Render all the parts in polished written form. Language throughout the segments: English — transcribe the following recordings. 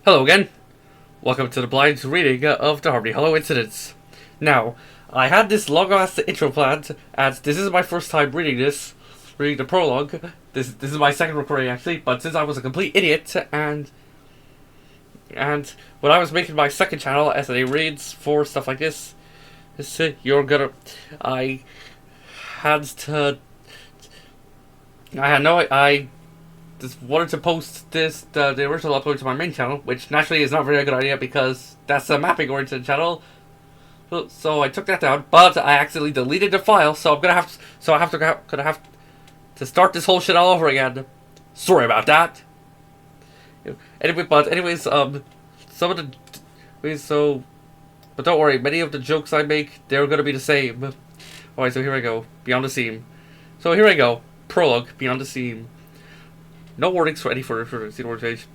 Hello again. Welcome to the blind reading of the Harmony Hollow incidents. Now, I had this long-ass intro planned, and this is my first time reading the prologue. This is my second recording actually, but since I was a complete idiot and when I was making my second channel, SNA reads for stuff like this, I had to. I just wanted to post the original upload to my main channel, which naturally is not a very good idea because that's a mapping oriented channel. So I took that down, but I accidentally deleted the file, so gonna have to start this whole shit all over again. Sorry about that. But don't worry, many of the jokes I make, they're gonna be the same. Alright, so here I go. Beyond the Seam. So here I go. Prologue, Beyond the Seam. No warnings for any further scene or change.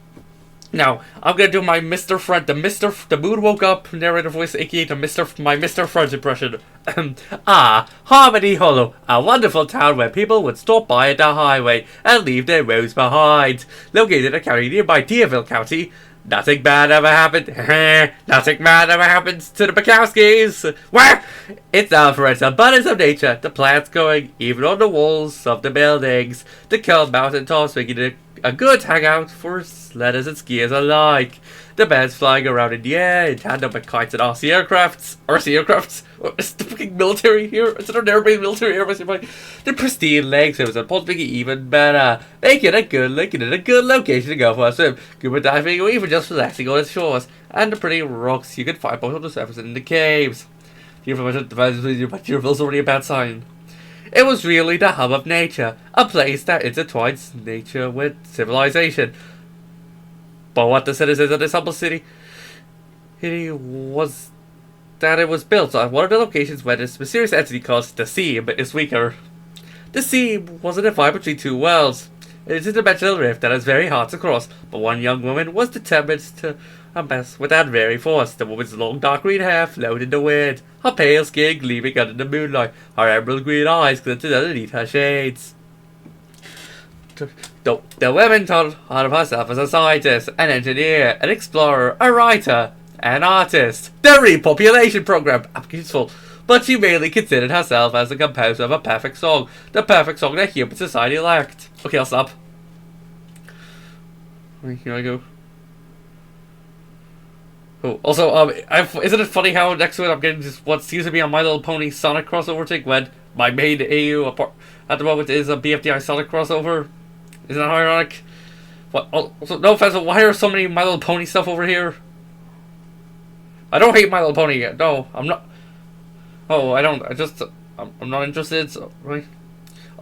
Now, I'm gonna do my Mr. Friend, the moon woke up narrator voice, aka my Mr. Friend impression. Harmony Hollow, a wonderful town where people would stop by at the highway and leave their woes behind. Located in a county nearby Deerville County, nothing bad ever happened. Nothing bad ever happens to the Bukowskis. Wah! It's now for its abundance of nature, the plants growing even on the walls of the buildings. The cold mountain tops making it a good hangout for sledders and skiers alike. The birds flying around in the air in tandem with kites and RC aircrafts. It's the fucking military here. It's an airplane military aircraft. The pristine lakes and ponds making it even better. Making it a good location to go for a swim. Scuba diving or even just relaxing on its shores. And the pretty rocks you can find both on the surface and in the caves. Deerville's already a bad sign. It was really the hub of nature, a place that intertwines nature with civilization. But what the citizens of this humble city was that it was built on one of the locations where this mysterious entity called the Seam is weaker. The Seam was a divide between two worlds. It is a dimensional rift that is very hard to cross, but one young woman was determined to mess with that very force. The woman's long dark green hair flowed in the wind, her pale skin gleaming under the moonlight, her emerald green eyes glinted underneath her shades. The woman thought of herself as a scientist, an engineer, an explorer, a writer, an artist. The repopulation program, useful. But she mainly considered herself as the composer of a perfect song, the perfect song that human society lacked. Okay, I'll stop. Here I go. Oh, also, isn't it funny how next to it I'm getting just what seems to be a My Little Pony Sonic crossover thing when my main AU at the moment is a BFDI Sonic crossover? Isn't that ironic? What? Also, no offense, but why are so many My Little Pony stuff over here? I don't hate My Little Pony yet. No, I'm not. Oh, I don't. I'm not interested. So, right.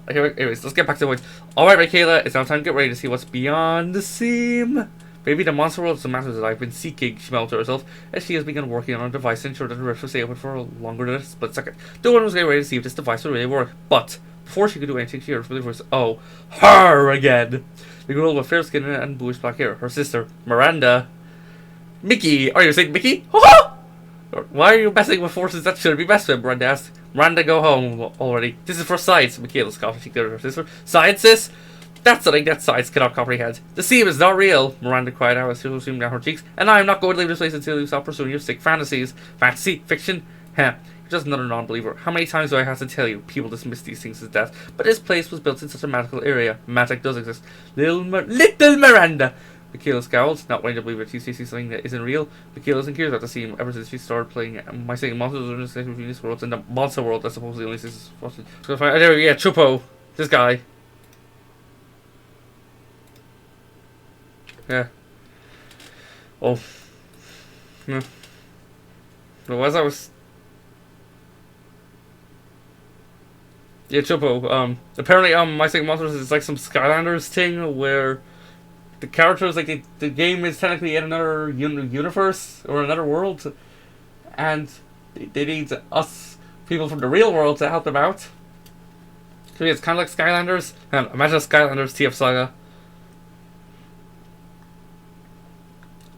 Anyways, let's get back to the point. Alright, Michaela, it's now time to get ready to see what's beyond the seam. Maybe the monster world is the matter that I've been seeking, she mouthed to herself, as she has begun working on a device to ensure that the rift will stay open for longer than a split second. The one was getting ready to see if this device would really work, but before she could do anything, she heard from the voice, oh, her again! The girl with fair skin and bluish black hair, her sister, Miranda. Mickey! Are you saying Mickey? Why are you messing with forces that shouldn't be messed with? Miranda asked. Miranda, go home already. This is for science. Michaela scoffed. She glared at her sister. Science, sis? That's something that science cannot comprehend. The seam is not real, Miranda cried out as tears streamed down her cheeks, and I am not going to leave this place until you stop pursuing your sick fantasies. Fantasy? Fiction? You're just another non-believer. How many times do I have to tell you? People dismiss these things as death. But this place was built in such a magical area. Magic does exist. Little Miranda! Michaela scowled, not wanting to believe that she's seeing something that isn't real. Michaela isn't curious about the seam ever since she started playing My Singing Monsters are just between this world and the monster world that supposedly only exists. Yeah, Chupo. This guy. Yeah. Oh. Yeah. Well, as I was... Yeah, Chupo. Apparently, My Singing Monsters is like some Skylanders thing where the characters, like, the game is technically in another universe or another world, and they need us, people from the real world, to help them out. So yeah, it's kind of like Skylanders. Imagine a Skylanders TF Saga.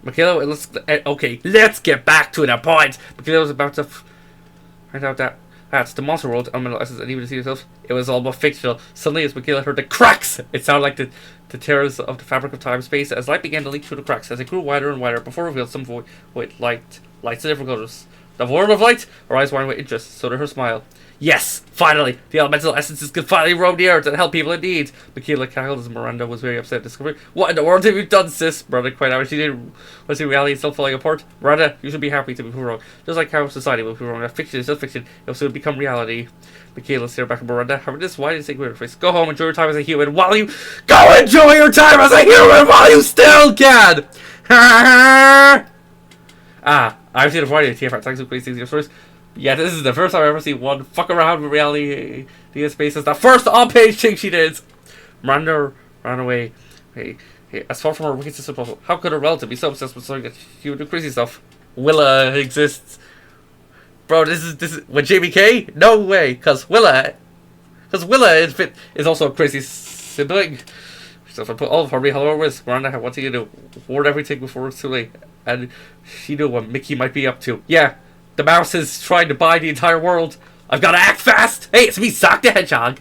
Michaela, let's get back to the point. Michaela was about to find out that That's the monster world, elemental essence, and even the sea itself. It was all but fictional. Suddenly, as Michaela heard the cracks, it sounded like the tears of the fabric of time and space as light began to leak through the cracks. As it grew wider and wider, before revealed some void lights of different colors. The world of light, her eyes widened with interest, so did her smile. Yes, finally! The elemental essences could finally roam the earth and help people in need. Michaela cackled as Miranda was very upset at discovering. What in the world have you done, sis? Miranda cried out. She didn't see reality still falling apart. Miranda, you should be happy to be wrong. Just like how society will be wrong. That fiction is just fiction. It will soon become reality. Michaela stared back at Miranda. Having this wide and sacred face. Go home, enjoy your time as a human while you... Go enjoy your time as a human while you still can! I've seen a variety of TFR. Thanks for crazy your stories. Yeah, this is the first time I've ever seen one fuck around with reality space. It's the first on-page thing she did. Miranda ran away. Hey, as far from her wicked sister possible. How could a relative be so obsessed with something that she would do crazy stuff? Willa exists. Bro, this is with JBK? No way, cause Willa is also a crazy sibling. So if I put all of her behind her risk, Miranda had what to do. Ward everything before it's too late. And she knew what Mickey might be up to. Yeah. The mouse is trying to buy the entire world. I've got to act fast. Hey, it's me, Sock the Hedgehog.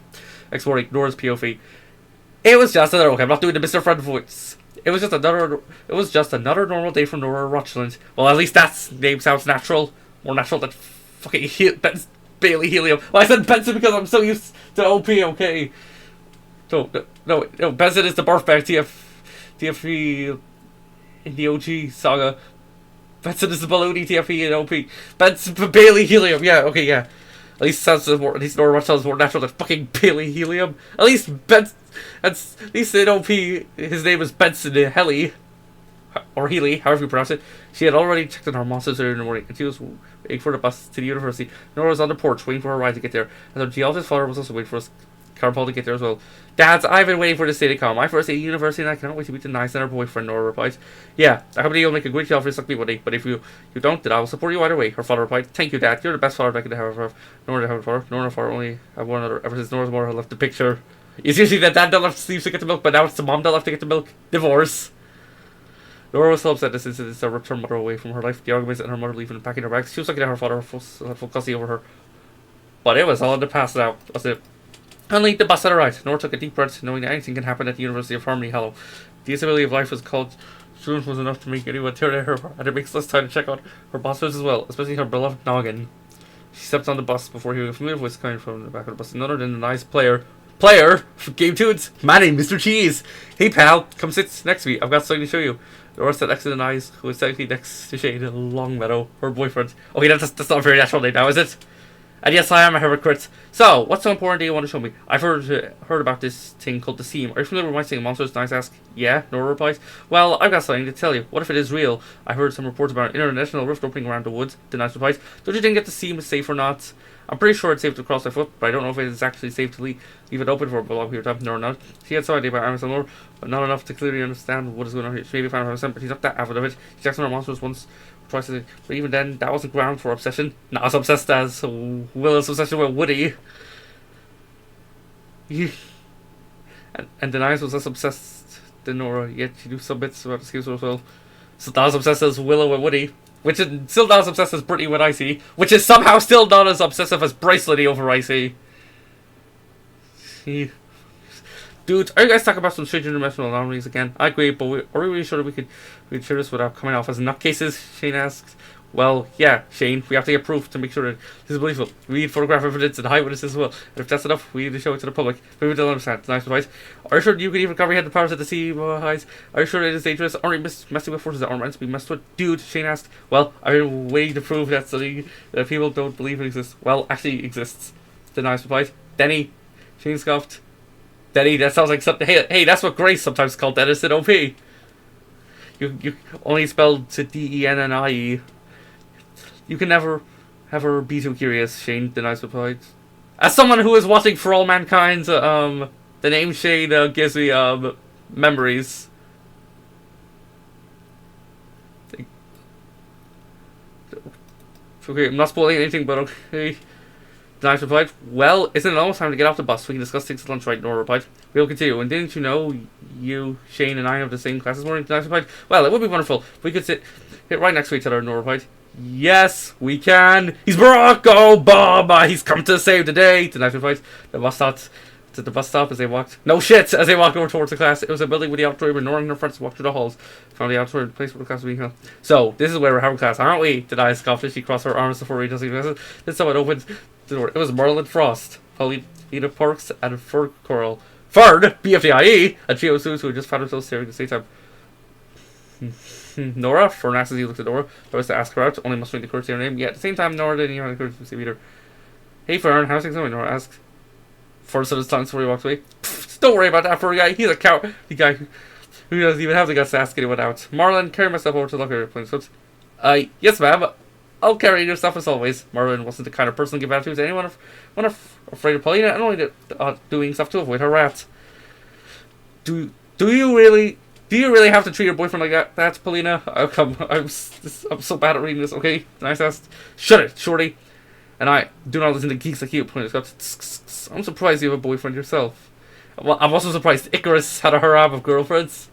Exploring Nora's POV. It was just another. Okay, I'm not doing the Mr. Friend voice. It was just another normal day for Nora Rochland. Well, at least that name sounds natural. More natural than fucking Bailey Helium. Well, I said Benson because I'm so used to OP. Okay. No. Benson is the birthmark TFE in the OG saga. Benson is the balloony TFE in OP. Benson Bailey Helium. Yeah. Okay. Yeah. At least Nora Rocheld is more natural than fucking Bailey Helium. At least in OP his name is Benson Heli. Or Healy, however you pronounce it. She had already checked on her monsters earlier in the morning, and she was waiting for the bus to the university. Nora was on the porch, waiting for her ride to get there, and her geologist father was also waiting for us, Carpal, to get there as well. Dads, I've been waiting for this day to come. My first day at university, and I cannot wait to meet the nice and her boyfriend, Nora replied. Yeah, I hope you'll make a great job for suck me buddy, but if you don't, then I will support you either way, her father replied. Thank you, Dad. You're the best father I could ever have. Nora to have a father. Nora and father only have one another ever since Nora's mother left the picture. It's usually the dad that left sleeves to get the milk, but now it's the mom that left to get the milk. Divorce. Nora was so upset this incident ripped her mother away from her life. The arguments and her mother leaving and packing her bags. She was looking at her father, had full custody over her. But it was all in the past now. That's it. Finally, the bus had arrived. Nora took a deep breath, knowing that anything can happen at the University of Harmony Hollow. The disability of life was called student was enough to make anyone tear at her, and it makes less time to check out her bosses as well, especially her beloved Noggin. She stepped on the bus before hearing a familiar voice coming from the back of the bus. None other than the nice player for Game Tunes. Manny, Mr. Cheese. Hey pal, come sit next to me. I've got something to show you. Nora sat next to the Nice, who was technically next to Shane Longmeadow, her boyfriend. Okay, that's not a very natural name now, is it? And yes, I am a hypocrite. So, what's so important that you want to show me? I've heard about this thing called the Seam. Are you familiar with my thing, Monsters? Nice asked. Yeah, Nora replies. Well, I've got something to tell you. What if it is real? I heard some reports about an international rift opening around the woods. The Nice replies. Don't you think that the Seam is safe or not? I'm pretty sure it's safe to cross my foot, but I don't know if it is actually safe to leave it open for a long period of time. No, or not. She had some idea about Amazon lore, but not enough to clearly understand what is going on here. She maybe found her but she's not that avid of it. She checks on her monsters once or twice a day, but even then, that wasn't ground for obsession. Not as obsessed as Will's obsession with Woody. And Denise was less obsessed than Nora, yet she knew some bits about the schemes as well. So not as obsessed as Willow and Woody. Which is still not as obsessive as Brittany with Icy. Which is somehow still not as obsessive as Bracelety over Icy. Dude, are you guys talking about some strange interdimensional anomalies again? I agree, but are we really sure that we could share this without coming off as nutcases? Shane asks. Well, yeah, Shane, we have to get proof to make sure that this is believable. We need photograph evidence and eyewitnesses as well. And if that's enough, we need to show it to the public. Maybe they'll understand. Nice advice. Are you sure you can even comprehend the powers of the sea, highs? Are you sure it is dangerous? Aren't you messing with forces that aren't meant to be messed with? Dude, Shane asked. Well, I've been waiting to prove that something that people don't believe it exists. Well, actually exists. The Nice replied. Denny. Shane scoffed. Denny, that sounds like something. Hey, that's what Grace sometimes called Dennis in OP. You only spelled Dennie. You can never have her be too curious, Shane, the Nice replied. As someone who is watching For All Mankind, the name Shane gives me memories. Okay, I'm not spoiling anything, but okay. The Nice replied, well, isn't it almost time to get off the bus? We can discuss things at lunch, right? Nora replied. We'll continue. And didn't you know you, Shane, and I have the same class this morning? The Nice replied, well, it would be wonderful if we could sit right next to each other, Nora replied. Yes, we can. He's Barack Obama. He's come to save the day. Tonight we fight the bus stop. To the bus stop as they walked. No shit! As they walked over towards the class, it was a building with the auditorium where Nora and her friends walked through the halls. Found the auditorium place where the class was being held. So this is where we're having class, aren't we? Denied scoffed as she crossed her arms before reading the message. Then someone opened the door. It was Merlin Frost, Paulina Parks, and Ferd Coral. Ferd, BFDIE, a trio of students who had just found themselves staring at the same time. Nora, for an as he looked at Nora, I was to ask her out, only mustering the courage to her name. Yet at the same time, Nora didn't even have the courage to see either. Hey Fern, how's things going? Nora asked. First of his tongue before he walked away. Pfft, don't worry about that for a guy. He's a coward. The guy who doesn't even have the guts to ask anyone out. Marlon, carry myself over to the locker playing slips. Yes ma'am. I'll carry your stuff as always. Marlon wasn't the kind of person to give attitudes to anyone afraid of Paulina and only doing stuff to avoid her wrath. Do you really have to treat your boyfriend like that? That's Paulina. I'm so bad at reading this. Okay, nice ass. Shut it, shorty. And I do not listen to geeks like you. I'm surprised you have a boyfriend yourself. Well, I'm also surprised Icarus had a harem of girlfriends.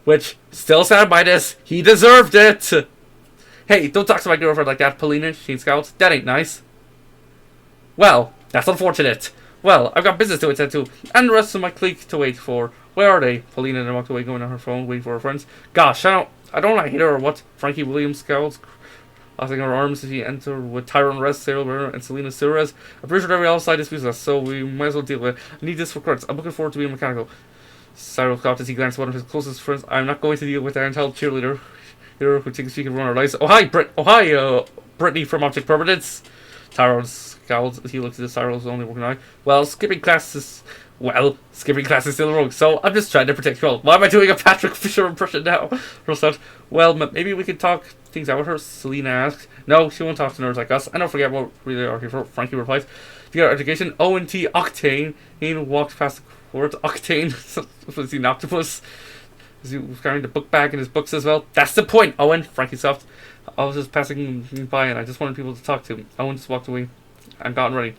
Which, still sad by this, he deserved it! Hey, don't talk to my girlfriend like that, Paulina, she scowled. That ain't nice. Well, that's unfortunate. Well, I've got business to attend to, and the rest of my clique to wait for. Where are they? Paulina then walked away, going on her phone, waiting for her friends. Gosh, I don't like hit her or what? Frankie Williams scowled, crossing her arms as she entered with Tyrone Rez, Sarah and Selena Suarez. I'm pretty sure every outside is useless, so we might as well deal with it. I need this for credits. I'm looking forward to being mechanical. Cyril scoffed as he glanced at one of his closest friends. I'm not going to deal with our entitled cheerleader who thinks she can run her lives. Oh hi, Brittany from Object Permanence. Tyrone scowled as he looked at Cyril's only working eye. Well, skipping class is still wrong, so I'm just trying to protect you all. Why am I doing a Patrick Fisher impression now? Rosette. Well, maybe we could talk things out with her, Selena asked. No, she won't talk to nerds like us. I don't forget what we really are here for, Frankie replied. To get our education, O&T Octane walked past the word Octane. Was he an octopus? He was carrying the book bag and his books as well. That's the point, Owen, Frankie sobbed. I was just passing by and I just wanted people to talk to him. Owen just walked away and got ready.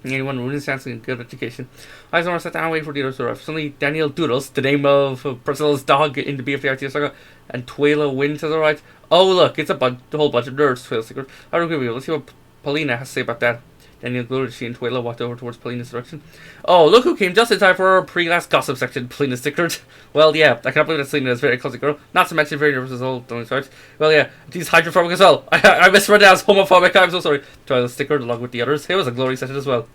Anyone ruining his chance of good education. Eisenhower sat down and waited for the others to arrive. Suddenly, Daniel Doodles, the name of Priscilla's dog in the BFDIT saga, and Twyla Wynn has arrived. Oh look, it's a whole bunch of nerds, Twyla snickered. I don't agree with you. Let's see what Paulina has to say about that. Daniel gloated. She and Twyla walked over towards Paulina's direction. Oh, look who came just in time for our pre-last gossip section, Paulina snickered. Well, yeah, I can't believe that Selena is a very clumsy girl. Not to mention very nervous as well, don't expect. Well, yeah, she's hydrophobic as well. I misread it as homophobic, I'm so sorry. Twyla snickered along with the others. It was a glorious session as well.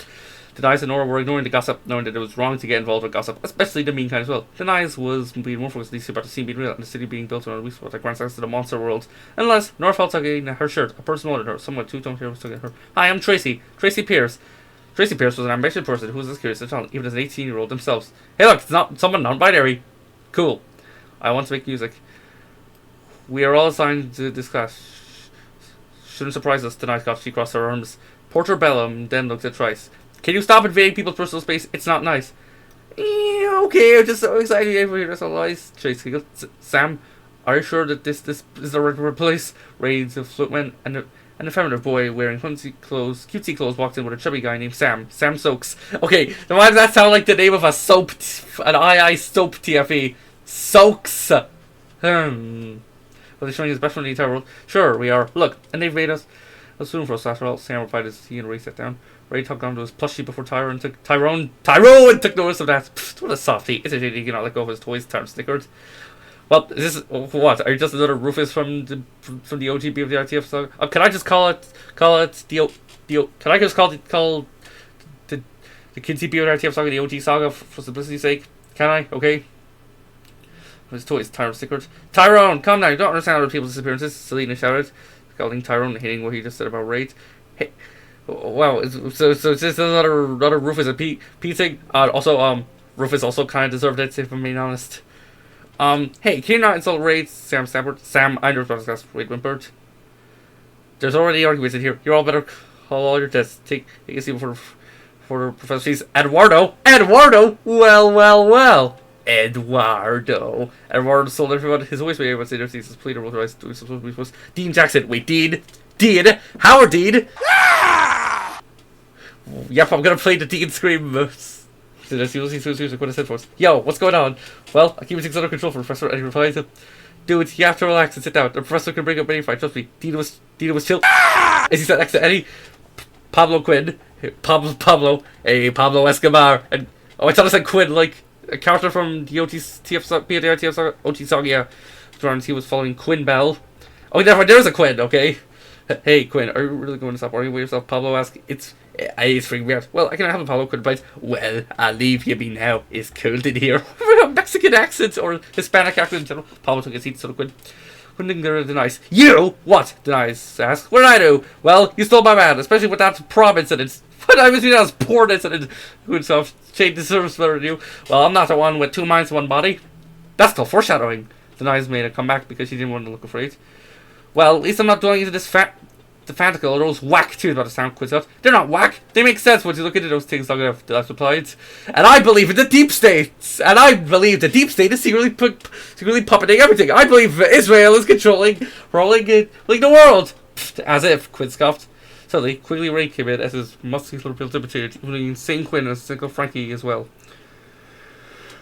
Denise and Nora were ignoring the gossip, knowing that it was wrong to get involved with gossip, especially the mean kind as well. Denise was being more focused about the scene being real and the city being built around a weak spot that grants access to the monster world. Unless Nora felt tugging at her shirt, a person wanted her, someone two-toned hair was tugging at her. Hi, I'm Tracy Pierce. Tracy Pierce was an ambitious person who was as curious as a child, even as an 18-year-old themselves. Hey look, it's not someone non-binary. Cool. I want to make music. We are all assigned to this class. Shouldn't surprise us, Denise got. She crossed her arms. Porter Bellum then looked at Trice. Can you stop invading people's personal space? It's not nice. Okay, I'm just so excited to hear this all lies. Trace giggled. Sam, are you sure that this is the right place? Raids of footmen and an effeminate boy wearing cutesy clothes walked in with a chubby guy named Sam. Sam Soaks. Okay, now why does that sound like the name of a soap, an II soap TFE? Soaks. Well, they're showing his best friend in the entire world. Sure, we are. Look, and they've made us a spoon for us after all. Sam replied as he and Ray sat down. Ray tugged onto his plushie before Tyrone took notice of that. Pfft, what a softie. It's a shame he cannot let go of his toys, Tyrone snickered. Well, is this what? Are you just another Rufus from the OG BFDITF saga? Can I just call it the can I just call the Kinsey BFDITF saga the OG saga for simplicity's sake? Can I? Okay. His toys, Tyrone snickered. Tyrone, come now, you don't understand other people's disappearances, Selena shouted, scolding Tyrone and hating what he just said about Raid. Hey, wow, so it's just another Rufus and Pete thing. Also, Rufus also kind of deserved it, if I'm being honest. Hey, can you not insult Raid? Sam stammered. Sam, I know about this. Raid whimpered. There's already arguments in here. You all better call all your tests. Take a seat for Professor C's. Eduardo, well. Eduardo told everyone his voice made everyone say their thesis. Pleader rolled her eyes, doing some Dean Jackson. Wait, Dean? Howard Dean? Yep, I'm gonna play the Dean scream. What I said for us. Yo, what's going on? Well, I keep things under control for Professor Eddie replied. Dude, you have to relax and sit down. The professor can bring up any fight. Trust me. Dina was chill. As he sat next to Eddie, Pablo Quinn, Pablo Escobar, and I thought I said Quinn, like a character from the OT song, yeah. He was following Quinn Bell. Oh, never mind, there's a Quinn, okay? Hey, Quinn, are you really going to stop arguing with yourself? Pablo asked. It's freaking me out. Well, I can have a Pablo Quinn bite. Well, I'll leave you be now. It's cold in here. Mexican accent or Hispanic accent in general. Pablo took a seat, so did Quinn. Quinn denies. You? What? Denies asked. What did I do? Well, you stole my man, especially with that prom incident. But I was doing that porn incident. Quinn Shane deserves better than you. Well, I'm not the one with two minds, one body. That's called foreshadowing. Denies made a comeback because she didn't want to look afraid. Well, at least I'm not dwelling into this the fanatical or those whack tunes about the sound quiz out. They're not whack. They make sense once you look into those things long enough. That's replied. And I believe in the deep state. And I believe the deep state is secretly puppeting everything. I believe Israel is controlling the world. As if, Quinn scoffed. Suddenly, quickly Ray came in as his muscular built imitated, including insane Quinn and single Frankie as well.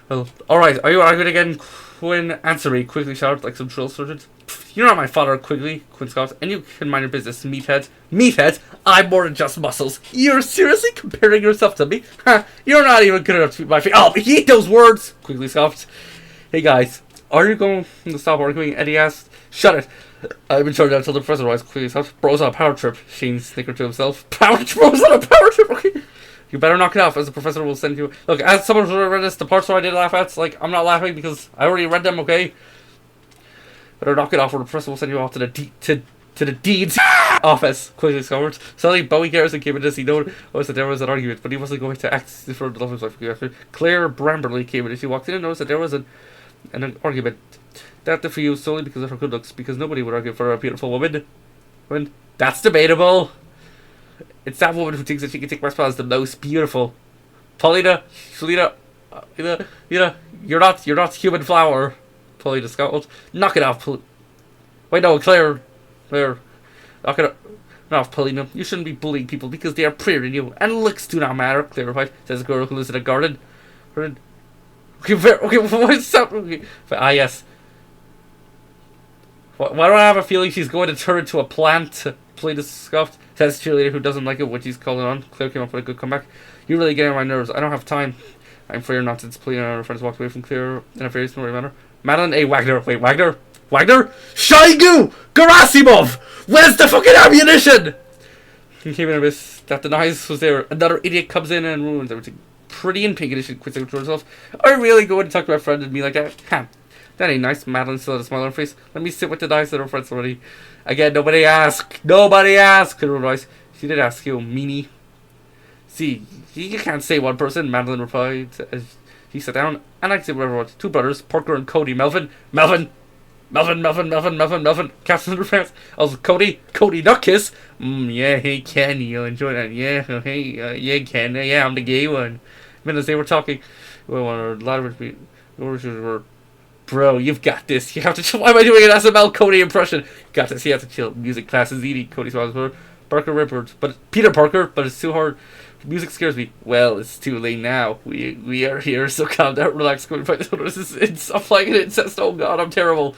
Well, alright, are you arguing again? Quinn, answer me, quickly shouted like some drill sergeant. You're not my father, Quigley, Quinn scoffed, and you can mind your business, meathead. Meathead? I'm more than just muscles. You're seriously comparing yourself to me? Ha! You're not even good enough to beat my face. Oh, eat those words! Quigley scoffed. Hey guys, are you going to stop arguing? Eddie asked. Shut it. I've been shut down until the professor arrives. Quigley scoffed. Bro's on a power trip. Shane snickered to himself. Bro's on a power trip, okay? You better knock it off, as the professor will send you. Look, as someone who read this, the parts where I did laugh at, like, I'm not laughing because I already read them, okay? Better knock it off, or the professor will send you off to the dean's office. Quickly discovered. Suddenly, Bowie Garrison came in as he noticed that there was an argument, but he wasn't going to act for the love of his wife. Claire Bramberley came in as she walked in and noticed that there was an argument. That for you solely because of her good looks, because nobody would argue for a beautiful woman. That's debatable. It's that woman who thinks that she can take my spot as the most beautiful. Paulina, you're not human flower. Paulina scowled. Knock it off, Wait, no, Claire. Knock it off, Paulina. You shouldn't be bullying people because they are prettier than you, and looks do not matter. Claire replied, says a girl who lives in a garden. Okay, what's up? Okay. Yes. Why do I have a feeling she's going to turn into a plant? Paulina scoffed. Says cheerleader who doesn't like it when she's calling on. Claire came up with a good comeback. You really get on my nerves. I don't have time. I'm for your nonsense. Paulina and her friends walked away from Claire in a very snorty manner. Madeline A. Wagner. Wait, Wagner? Shoigu! Gerasimov! Where's the fucking ammunition? He came in a miss. That denies was there. Another idiot comes in and ruins everything. Pretty in pink edition. Quits to herself. Are you really going to talk to my friend and me like that? Huh. That ain't nice. Madeline still had a smile on her face. Let me sit with the dice that her friends already. Again, nobody asked. Nobody asked. She did ask you, meanie. See, you can't say one person, Madeline replied as he sat down. And I can say whatever I want. Two brothers, Parker and Cody. Melvin. Captain Underpants. Also, Cody Nutkiss. Yeah, hey, Ken, you'll enjoy that. Yeah, hey, yeah, Ken. Yeah, I'm the gay one. Minutes they were talking. Well, a lot of it were. Bro, you've got this. You have to chill. Why am I doing an SML Cody impression? Got this. You have to chill. Music class is easy. Cody smiles for Parker Rippers. But Peter Parker, but it's too hard. Music scares me. Well, it's too late now. We are here, so calm down, relax. It's like an incest. Oh god, I'm terrible.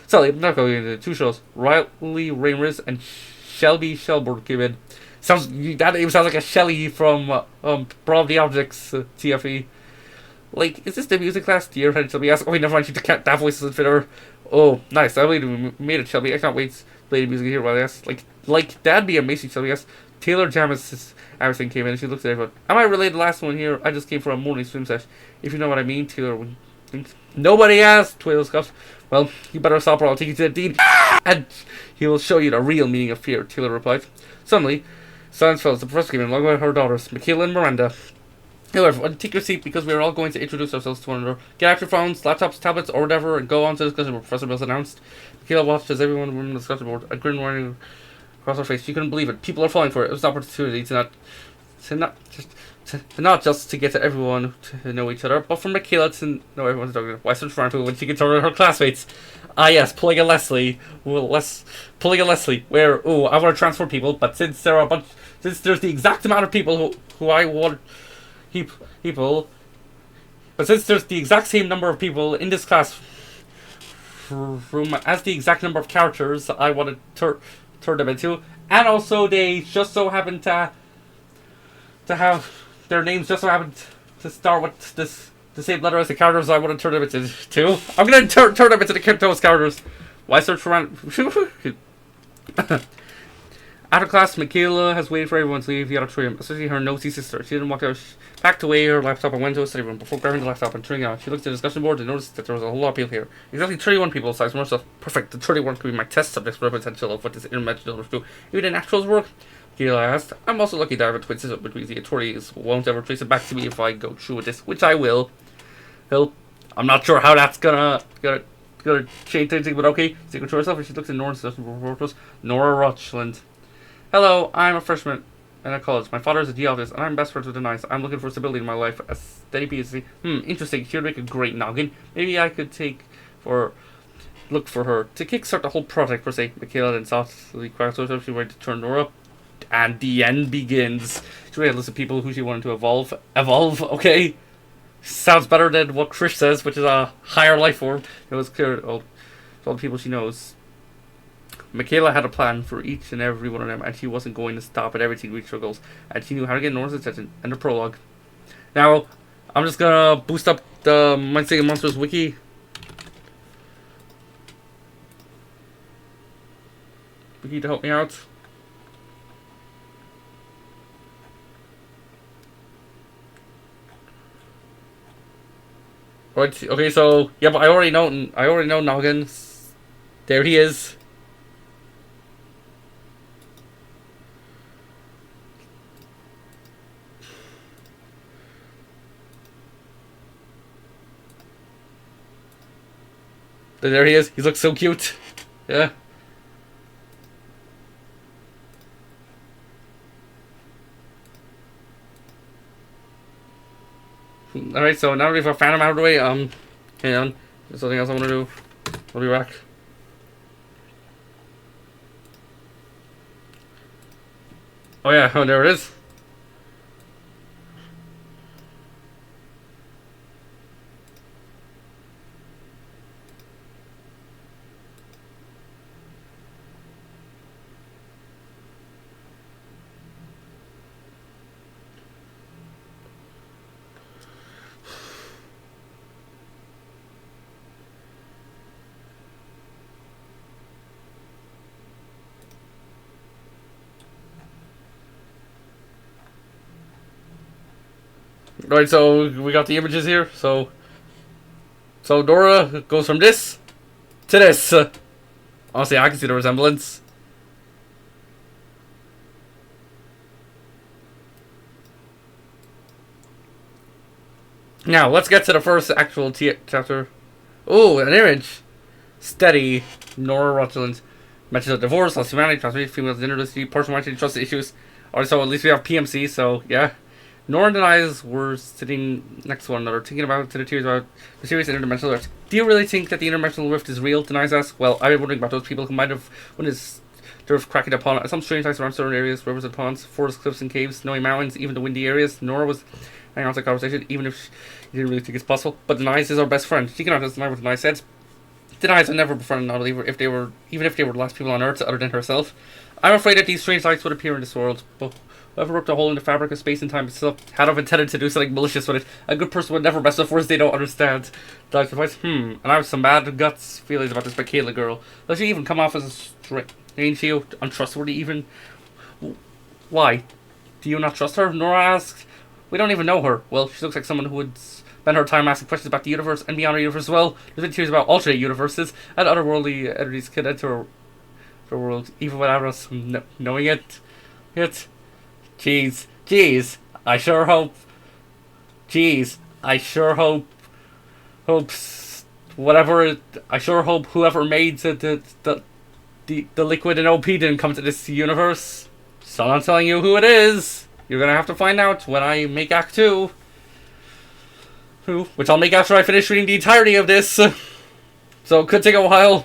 Sorry, I'm not going into two shows. Riley Ramirez and Shelby Shelburne came in. That name sounds like a Shelly from Brawl of the Objects, TFE. Like, is this the music class? Dear friend Shelby asked. Oh, wait, never mind. That voice doesn't fit her. Oh, nice. I believe we made it, Shelby. I can't wait to play the music here while I ask. Like, that'd be amazing, Shelby asked. Taylor Jamis Everything came in and she looked at everyone. Am I related to the last one here? I just came for a morning swim sesh. If you know what I mean, Taylor. Nobody asked, Twiddle scoffed. Well, you better stop or I'll take you to the dean. And he will show you the real meaning of fear, Taylor replied. Suddenly, silence fell as the professor came in along with her daughters, Michaela and Miranda. Hello everyone, take your seat because we are all going to introduce ourselves to one another. Get out your phones, laptops, tablets, or whatever, and go on to the discussion board, Professor Mills announced. Michaela watched as everyone on the discussion board, a grin running across her face. She couldn't believe it. People are falling for it. It was an opportunity not just to get to everyone to know each other, but for Michaela to know everyone's talking about Western Toronto when she gets over her classmates. Ah yes, pulling a Leslie. Pulling a Leslie. Where I want to transfer people, but since there's the exact amount of people who I want. But since there's the exact same number of people in this class room as the exact number of characters I want to turn them into, and also they just so happen to have their names just so happen to start with the same letter as the characters I want to turn them into. I'm gonna turn them into those characters. Why search for After class, Michaela has waited for everyone to leave the auditorium, especially her nosy sister. She didn't walk out. She packed away her laptop and went to a study room before grabbing the laptop and turning it on. She looked at the discussion board and noticed that there was a whole lot of people here. Exactly 31 people, so I more stuff. Perfect. The 31 could be my test subjects for the potential of what this interdimensional will do. Even in actuals work? Michaela asked. I'm also lucky that I have a twin sister, but the authorities won't ever trace it back to me if I go through with this, which I will. I'm not sure how that's gonna change anything, but okay. Secret to herself, and she looked at Nora's photos. Nora Rochland. Hello, I'm a freshman at college. My father is a geologist, and I'm best friends with the nice. I'm looking for stability in my life. A steady PhD. Interesting. She would make a great noggin. Maybe I could look for her to kickstart the whole project per se. Michaela then softly cracked herself. She went to turn Nora up, and the end begins. She had a list of people who she wanted to evolve. Okay. Sounds better than what Chris says, which is a higher life form. It was clear to all the people she knows. Michaela had a plan for each and every one of them, and she wasn't going to stop at everything to reach her goals. And she knew how to get Nora's attention. And the prologue. Now, I'm just gonna boost up the Mind Monsters wiki. Wiki to help me out. Right, okay, so yeah, but I already know Noggin. There he is. There he is. He looks so cute. Yeah. Alright, so now that we've found him out of the way, hang on. There's something else I want to do. I'll be back. Oh yeah, oh there it is. Right, so we got the images here. So Dora goes from this to this. Honestly, I can see the resemblance. Now, let's get to the first actual chapter. Oh, an image. Steady. Nora Rochland. Mentions of divorce, lost humanity, transformation, females, intimacy, personal identity, trust issues. Alright, so at least we have PMC, so yeah. Nora and I were sitting next to one another, thinking about the tears about the serious interdimensional rift. Do you really think that the interdimensional rift is real? Denies us. Well, I've been wondering about those people who might have witnessed the rift cracking upon at some strange times around certain areas, rivers and ponds, forests, cliffs and caves, snowy mountains, even the windy areas. Nora was hanging on to the conversation, even if she didn't really think it's possible. But Denies is our best friend. She cannot deny what Denies said. Denies would never befriend a non-believer even if they were the last people on Earth other than herself. I'm afraid that these strange lights would appear in this world, but whoever ripped a hole in the fabric of space and time itself had intended to do something malicious with it. A good person would never mess with words they don't understand. Dog's advice, and I have some bad guts feelings about this Michaela girl. Does she even come off as a straight? Ain't she untrustworthy even? Why? Do you not trust her? Nora asked. We don't even know her. Well, she looks like someone who would spend her time asking questions about the universe and beyond our universe as well. There's been theories about alternate universes and otherworldly entities could enter our world even without us knowing it. Jeez, I sure hope. I sure hope whoever made the liquid in OP didn't come to this universe. So I'm not telling you who it is. You're gonna have to find out when I make Act 2. Which I'll make after I finish reading the entirety of this. So it could take a while.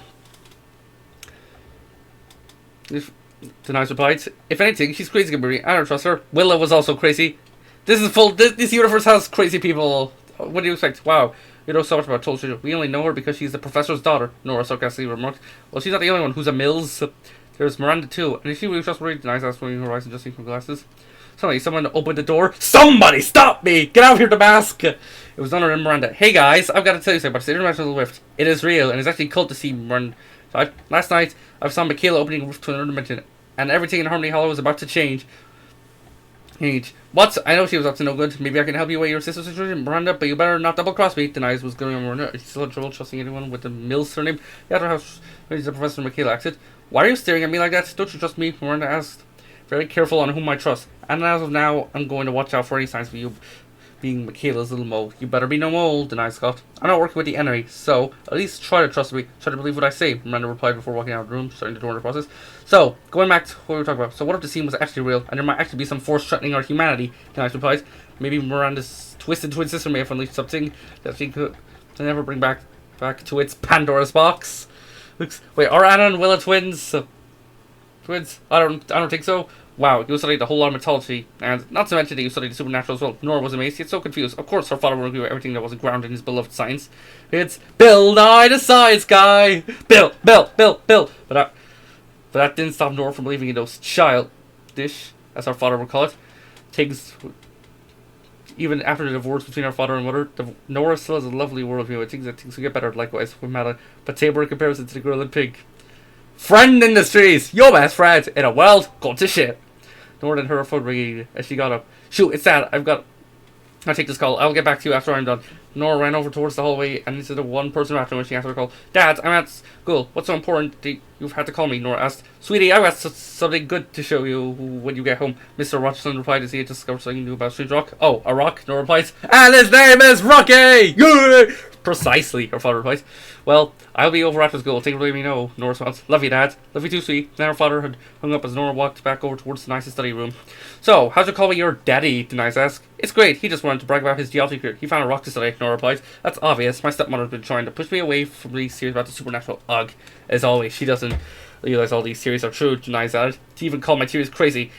Denies replied, if anything, she's crazy compared to me. I don't trust her. Willow was also crazy. This universe has crazy people. What do you expect? Wow. You know so much about Toll Street. We only know her because she's the professor's daughter, Nora sarcastically remarked. Well, she's not the only one who's a Mills. There's Miranda too, and is she really trustworthy? Denies asking her eyes and adjusting her glasses. Suddenly, someone opened the door. Somebody stop me! Get out of here, Damask! It was Nora and Miranda. Hey guys, I've got to tell you something about the Interdimensional Rift. It is real, and it's actually cool to see Miranda. Last night, I saw Michaela opening a rift to another dimension, and everything in Harmony Hollow was about to change. What? I know she was up to no good. Maybe I can help you away your sister's situation, Miranda, but you better not double cross me. Denies was going on Miranda. She's still in trouble trusting anyone with the Mills surname. You after how the Professor Michaela acted. Why are you staring at me like that? Don't you trust me? Miranda asked. Very careful on whom I trust. And as of now, I'm going to watch out for any signs of you being Michaela's little mole. You better be no mole, denies Scott. I'm not working with the enemy, so at least try to trust me. Try to believe what I say, Miranda replied before walking out of the room, starting to door in the process. So, going back to what we were talking about. So what if the scene was actually real, and there might actually be some force threatening our humanity, denies replied. Maybe Miranda's twisted twin sister may have unleashed something that she could never bring back to its Pandora's box. Wait, are Anna and Willa twins? Twins? I don't think so. Wow, you studied a whole lot of mythology, and not to mention that you studied the supernatural as well. Nora was amazed, yet so confused. Of course, her father would agree with everything that wasn't grounded in his beloved science. It's Bill Nye the Science Guy! Bill! But that didn't stop Nora from believing in those childish, as her father would call it, things. Even after the divorce between her father and mother, Nora still has a lovely worldview. I think that things will get better, likewise with Mata. But Tabor in comparison to the girl in pink. Friend Industries! Your best friend in a world gone to shit. Nora and her phone ringing as she got up. Shoot, it's Dad. I'll take this call. I'll get back to you after I'm done. Nora ran over towards the hallway and into the one-person bathroom when she answered her call. Dad, I'm at school. What's so important that you've had to call me? Nora asked. Sweetie, I've got something good to show you when you get home. Mr. Rochester replied as he had discovered something new about Street Rock. Oh, a rock? Nora replies. And his name is Rocky! Yay! Precisely, her father replies. Well, I'll be over after school. Take it or leave me know. Nora responds. Love you, Dad. Love you too, sweet. Then her father had hung up as Nora walked back over towards the nicest study room. So, how'd you call me your daddy? Denies asked. It's great. He just wanted to brag about his geology career. He found a rock to study, Nora replies. That's obvious. My stepmother's been trying to push me away from these theories about the supernatural. Ugh. As always, she doesn't realize all these theories are true, denies that. To even call my theories crazy.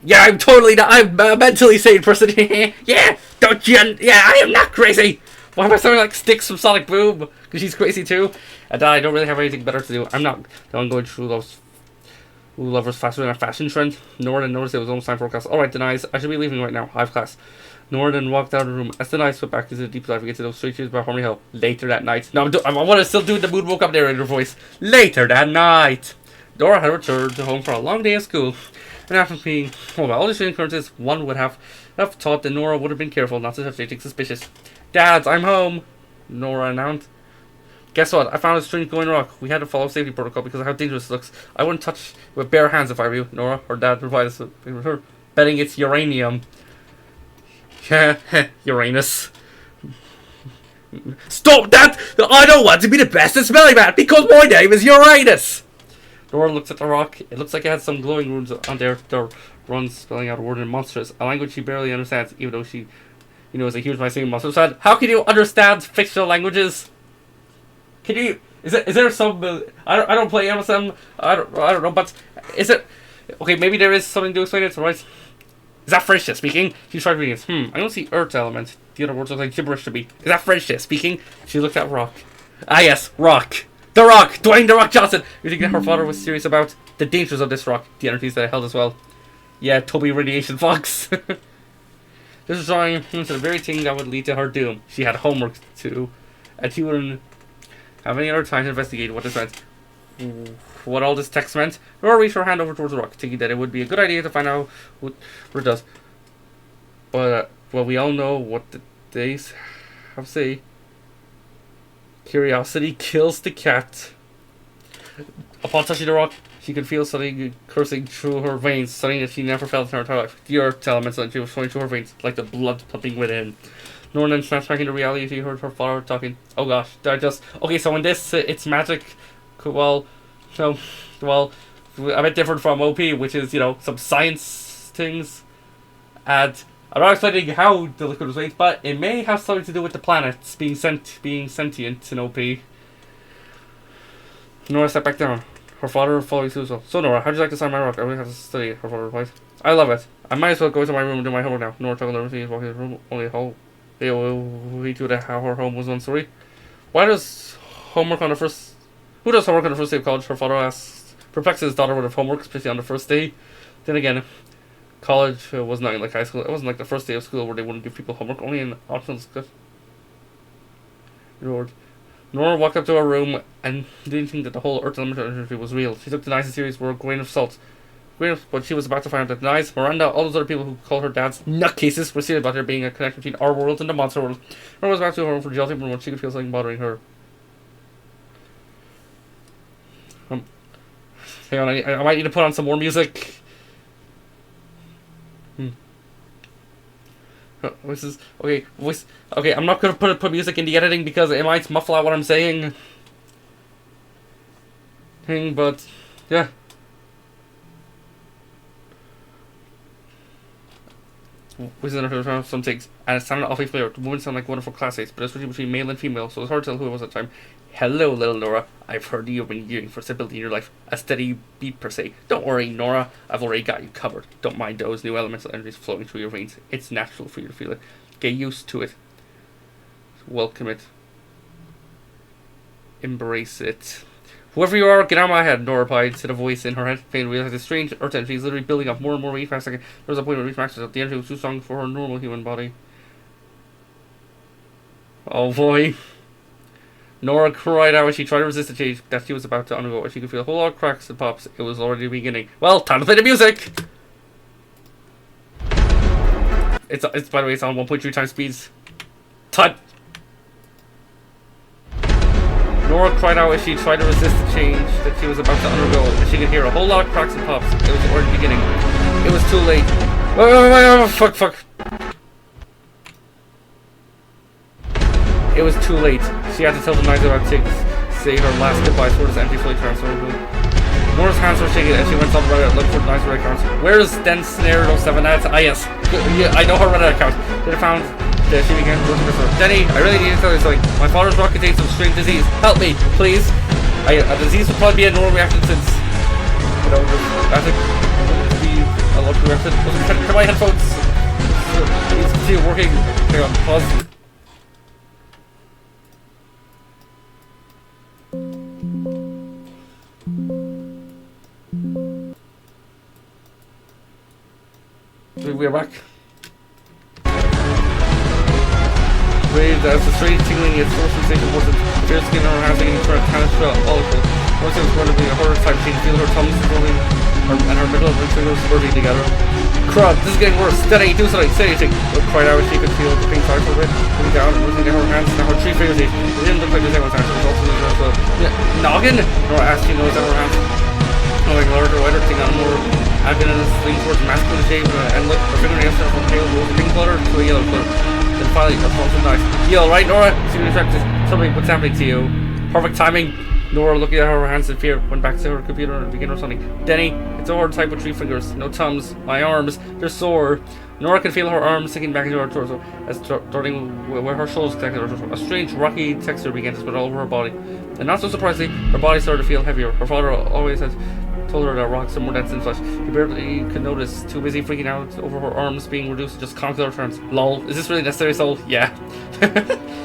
Yeah, I'm totally not. I'm a mentally sane person. Yeah, don't you? Yeah, I am not crazy. Why am I sounding like Sticks from Sonic Boom? Because she's crazy too. And I don't really have anything better to do. I'm not the one going through those lovers faster than a fashion trend. Nora then noticed it was almost time for class. Alright, Denies, I should be leaving right now. I have class. Nora then walked out of the room. As Denies went back into the deep dive into those straight cheers about Harmony Hill. Later that night. No, I want to still do the mood woke up narrator voice. Later that night. Nora had returned home for a long day at school. And after being told about all these occurrences, one would have thought that Nora would have been careful not to have anything suspicious. Dads, I'm home, Nora announced. Guess what? I found a strange glowing rock. We had to follow safety protocol because of how dangerous it looks. I wouldn't touch it with bare hands if I were you, Nora. Her dad replied with her, betting it's uranium. Yeah, Uranus. Stop that! I don't want to be the best at smelling that because my name is Uranus! Nora looks at the rock. It looks like it has some glowing runes on there. The runes spelling out a word in monstrous, a language she barely understands, even though she, is a huge by singing monster. So how can you understand fictional languages? Can you? Is there some? I don't play MSM. I don't know. But is it? Okay, maybe there is something to explain it. Right? Is that French speaking? She tried reading it. I don't see earth element. The other words look like gibberish to me. Is that French speaking? She looked at rock. Ah yes, rock. The Rock! Dwayne The Rock Johnson! You think that her father was serious about the dangers of this rock, the energies that it held as well? Yeah, Toby Radiation Fox. This was drawing into the very thing that would lead to her doom. She had homework to do, and she wouldn't have any other time to investigate what this meant. What all this text meant. Nora reached her hand over towards the rock, thinking that it would be a good idea to find out what it does. But, well, we all know what the days have to say. Curiosity kills the cat. Upon touching the rock, she could feel something coursing through her veins, something that she never felt in her entire life. The earth elements that she was flowing through her veins, like the blood pumping within. Nora then snapped back into reality. She heard her father talking. Oh gosh, okay. So in this, it's magic. Well, a bit different from OP, which is some science things, and I'm not explaining how the liquid was made, but it may have something to do with the planets being sentient in OP. Nora sat back down. Her father following suit. So Nora, how'd you like to sign my rock? I really have to study it, her father replied. I love it. I might as well go to my room and do my homework now. Nora took nervously and walked into the room, only a hallway We do that how her home was one story. Why does homework on the first... Who does homework on the first day of college? Her father asks. Perplexed his daughter would have homework, especially on the first day. Then again, college was not like high school. It wasn't like the first day of school where they wouldn't give people homework, only in optional school. Nora walked up to her room and didn't think that the whole Earth Elementary was real. She took the Nice's theories were a grain of salt. But she was about to find out that Nice, Miranda, all those other people who called her dads nutcases were serious about there being a connection between our world and the monster world. Nora was about to her room for jealousy when she could feel something bothering her. Hang on, I might need to put on some more music. This is okay. Voice. Okay, I'm not gonna put music in the editing because it might muffle out what I'm saying. But yeah. Voices in her some takes, and it sounded awfully familiar. The women sound like wonderful classmates, but it's between male and female, so it's hard to tell who it was at the time. Hello, little Nora. I've heard you've been yearning for stability in your life. A steady beat, per se. Don't worry, Nora. I've already got you covered. Don't mind those new elemental energies flowing through your veins. It's natural for you to feel it. Get used to it. Welcome it. Embrace it. Whoever you are, get out of my head, Nora replied, said a voice in her head. Faye realized this strange earth energy is literally building up more and more really fast. There was a point where it reached maximum. The energy was too strong for her normal human body. Oh boy. Nora cried out as she tried to resist the change that she was about to undergo. As she could feel a whole lot of cracks and pops, it was already beginning. Well, time to play the music! It's by the way, it's on 1.3 times speeds. Tut! Nora cried out as she tried to resist the change that she was about to undergo. As she could hear a whole lot of cracks and pops, it was already beginning. It was too late. Wait, fuck. It was too late. She had to tell the knights about to say her last goodbye for this empty fully transferred room. Nora's hands were shaking as she went on Reddit looking for the knight's Reddit account. Where is Den Snare 07 at? Ah yes. Yeah, I know her Reddit account. Then I found that she began working with her. Denny, I really need to tell you something. My father's rock contains some strange disease. Help me, please. A disease would probably be a normal reaction since I think be a lot of reaction. Can my headphones? It's still working. Hang on, pause. We're back. Raised as the strange tingling, its source sensation wasn't fair skin on her hands beginning to turn a tannish olive. Once it was going to be a horror time, she could feel her tongue swirling and her middle of her fingers merging together. Crud, this is getting worse. Steady, do something, say anything. But cried out as she could feel the pink side for a bit, looking down and looking at her hands. Now her 3 fingers each. It didn't look like this anyone time, so it was also as well. Noggin? Nora asked, she knows that her hands knowing larger, wider, thing on more happiness, leaning towards masculine shape, and look, her fingernails turned from pale rose pink color to a yellow color. Then finally, a phone from nice. You alright, Nora? She was attracted. Tell me what's happening to you. Perfect timing. Nora, looking at her hands in fear, went back to her computer and began her something. Denny, it's a hard type with 3 fingers. No thumbs. My arms, they're sore. Nora could feel her arms sinking back into her torso as starting where her shoulders connected her torso. A strange, rocky texture began to spread all over her body. And not so surprisingly, her body started to feel heavier. Her father always had told her that rocks are more dense than flesh. He barely could notice, too busy freaking out over her arms being reduced to just consular terms. Lol, is this really necessary, soul? Yeah.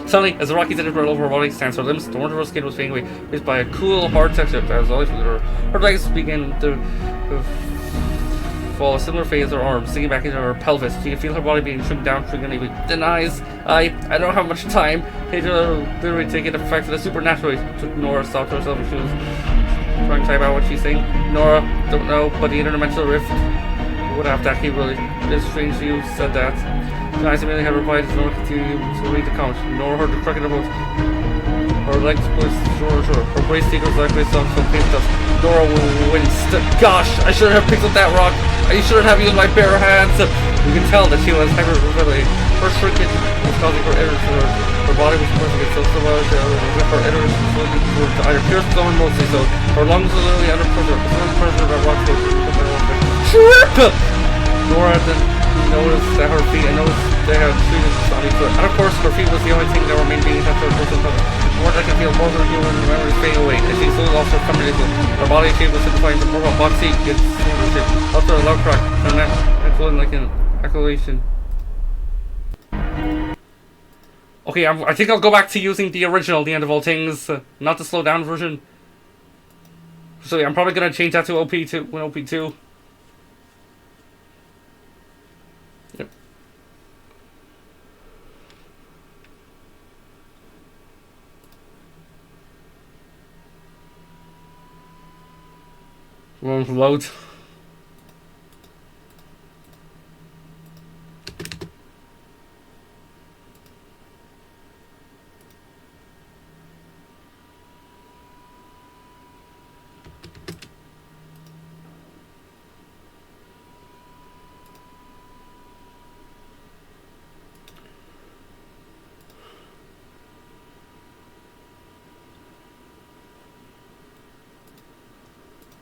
Suddenly, as the rocky tendon spread all over her body, stands her limbs, the warmth of her skin was fading away, replaced by a cool, hard texture that was always with her. Her legs began to fall a similar phase as her arms, sinking back into her pelvis. She could feel her body being shrunk down, unevenly. Then eyes, I don't have much time. They literally take it effect for the supernaturally. Nora stopped herself and she was trying to type out what she's saying. Nora, don't know, but the interdimensional rift would have to actually really. It is strange you said that. Nice immediately had replied as Nora continued to read the comment. Nora heard the cracking of both. Her legs pushed, sure. Her brace stickers like this on some paint dust. Nora winced. Gosh, I shouldn't have picked up that rock. I shouldn't have used my bare hands. You can tell that she was hyperventilating. Her shrinkage was causing her errors to her body was pressing itself so much with her errors slowly towards either pierced or mostly so. Her lungs were literally under pressure. The sudden pressure that rock was trip! Nora then noticed that her feet, and noticed they had treated on each foot. And of course, her feet was the only thing that remained being attached to her person. More than I can feel both her human memories fading away as she slowly lost her femininity. Her body shape was simplifying to more of a boxy, good shape. After a loud crack, and that echoing like an echolation. Okay, I think I'll go back to using the original, The End of All Things, not the slowed down version. So yeah, I'm probably gonna change that to OP2 when OP2. Yep. Won't load.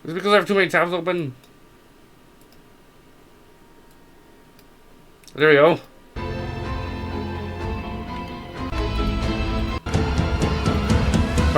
Is it because I have too many tabs open? There we go.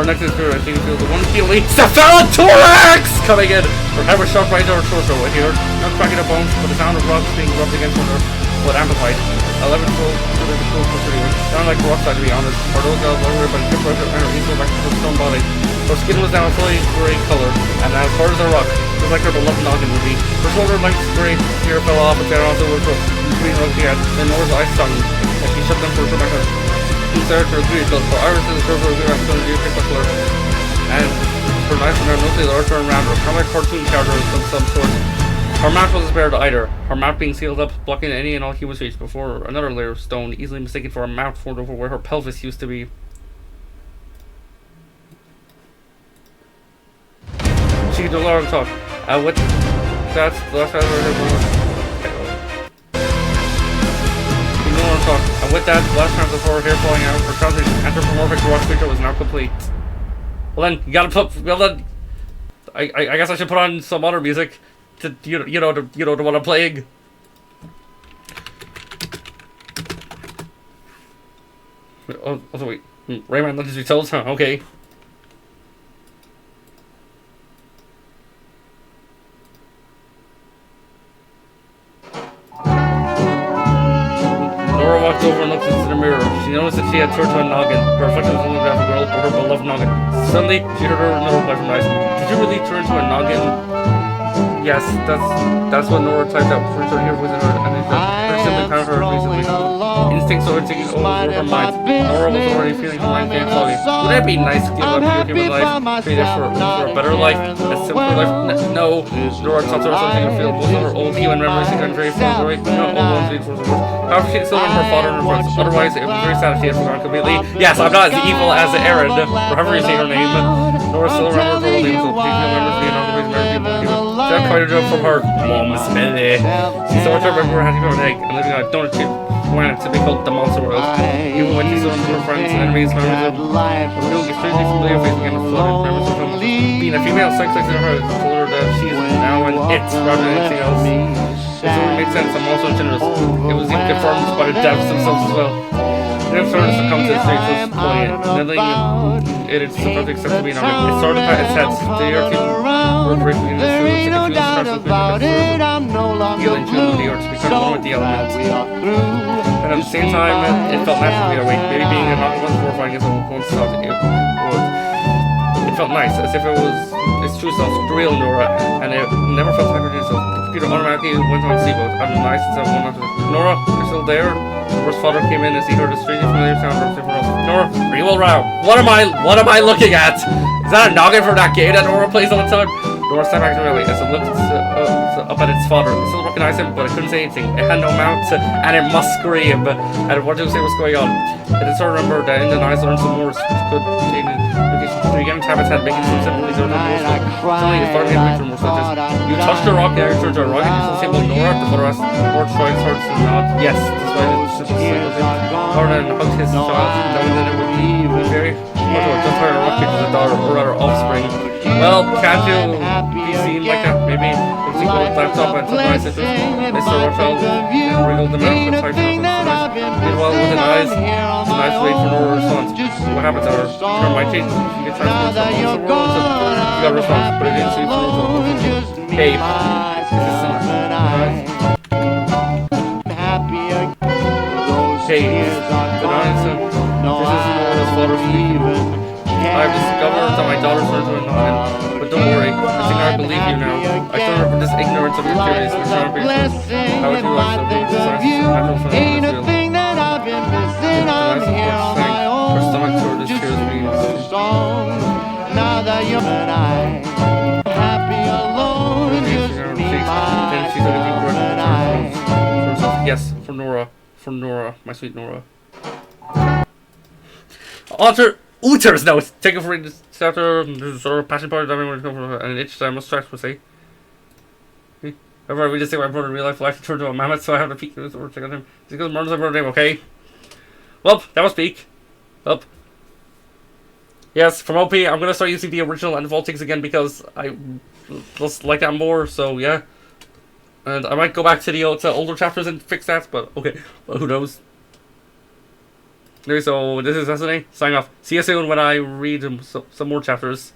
Our next is I think the one field lead. Cephalothorax coming in. Or have a sharp right or torso. I hear not cracking the bones, but the sound of rocks being rubbed against one another, but amplified. 11 full to the full procedure. Sound like rockside to be honest. For those guys wondering about the pressure and her equal back to the stone body. Her skin was now a fully grey color, and as hard as a rock, just like her beloved noggin would be. Her shoulder length grey hair fell off, but there also was between her she had. Then Nora's eyes stung, and she shut them for a short time. He started to agree, but for Iris is her view and some view color. And for nice and her mostly large turn around her, kind of like cartoon characters of some sort. Her mouth wasn't spared either, her mouth being sealed up, blocking any and all human speech before another layer of stone, easily mistaken for a mouth formed over where her pelvis used to be. She could no longer talk. With that's the last time I heard her. She could no longer talk. And with that, the last round before her hair falling out, her anthropomorphic rock creature was now complete. Well then, you gotta put. Well then, I guess I should put on some other music to you know the one I'm playing. Oh, wait, Rayman Legends Retold? Huh, okay. Nora walked over and looked into the mirror. She noticed that she had turned to a noggin. Her reflection was only that of a girl, but her beloved noggin. Suddenly, she heard another reply from Nice. Did you really turn to a noggin? Yes, that's what Nora typed out before she started hearing voices in her, and it simply found her recently. Instincts started taking over her mind. Nora was already feeling her mind getting foggy. Wouldn't it be nice to give up your human life, trade it for a better life, a simpler life? No. Nora thought there was something to feel. Most of her old human memories seemed very far away, not all ones being forced words. However, she still remembered her father and her friends. Otherwise, it was very sad if she had forgotten completely. Yes, I'm not as evil as Erin, or however you say her name. Nora still remembered her old name, so please remember to be an always married people human. That quite a joke from her mom's belly. She started to remember how she found an egg and living on a donut tube. Wanted to be called the monster world. Even when she saw her friends and enemies, memories of feeling extremely familiar facing again flooded memories of them. Being a female sex in her heart told her that she is now an it rather than anything else. It only makes sense. I'm also generous. It was even confirmed by the devs themselves as well. Then it started to come to the stage was playing. It's supposed to accept to be an argument. It started by its head. They are people were breaking in the food. It's a confused process of healing to the earth to become one with the elements. And at the same time, it felt natural to be awake. Maybe being an argument was horrifying as once thought it would. It felt nice, as if it was its true self, the real Nora, and it never felt like her self. The computer automatically went on sleep mode. I'm nice instead of one after. Nora, you're still there? Nora's father came in as he heard a strangely familiar sound from different else. Nora, are you all right? What am I looking at? Is that a noggin from that game that Nora plays all the time? Nora stepped back to Riley as it looked up at its father. It still recognized him, but it couldn't say anything. It had no mouth, and it must scream. And it wanted to say what's going on. It did sort of remember that in the eyes learned some words could begin to tap its head, making some simple things over more stuff. Suddenly it started getting more such as you touched the rock, there you turned to a rock, and you saw the symbol Nora. The photo asked Nora trying hard to nod. Yes, that's why it was just hard and hugged his child, knowing that it would be very hard to just hire a rock kid as a daughter, or rather offspring. Well, can't you be seen like that? Maybe if she go laptop and surprise it, Mr. Rothschild wriggled the mouth and tightened up and meanwhile, with an eyes, it's a nice way for Nora to respond. What happened to her? Her mind changed. She gets transferred from the world, so she got a response, but it didn't seem to her. Hey, Hey, good night, you now. I still remember this ignorance of your theories, which are being how would you like to be Ain't a thing that I've been missing. I'm here on my own, just singing this song. Now that you and I, happy alone, just me, myself, and I. Yes, for Nora. For Nora, my sweet Nora. Alter Uther's note. Take it for this chapter. This sort of passion part. Everyone come from an itch that I must track per se. Whenever I read this thing, my brother in real life will actually turn to a mammoth, so I have to peek through this or check on him. It's because murders my brother name, okay? Well, that was peak. Up. Yes, from OP, I'm gonna start using the original and default things again because I just like that more, so yeah. And I might go back to the older chapters and fix that, but okay. Well, who knows? Anyway, so this is Destiny. Signing off. See you soon when I read some more chapters.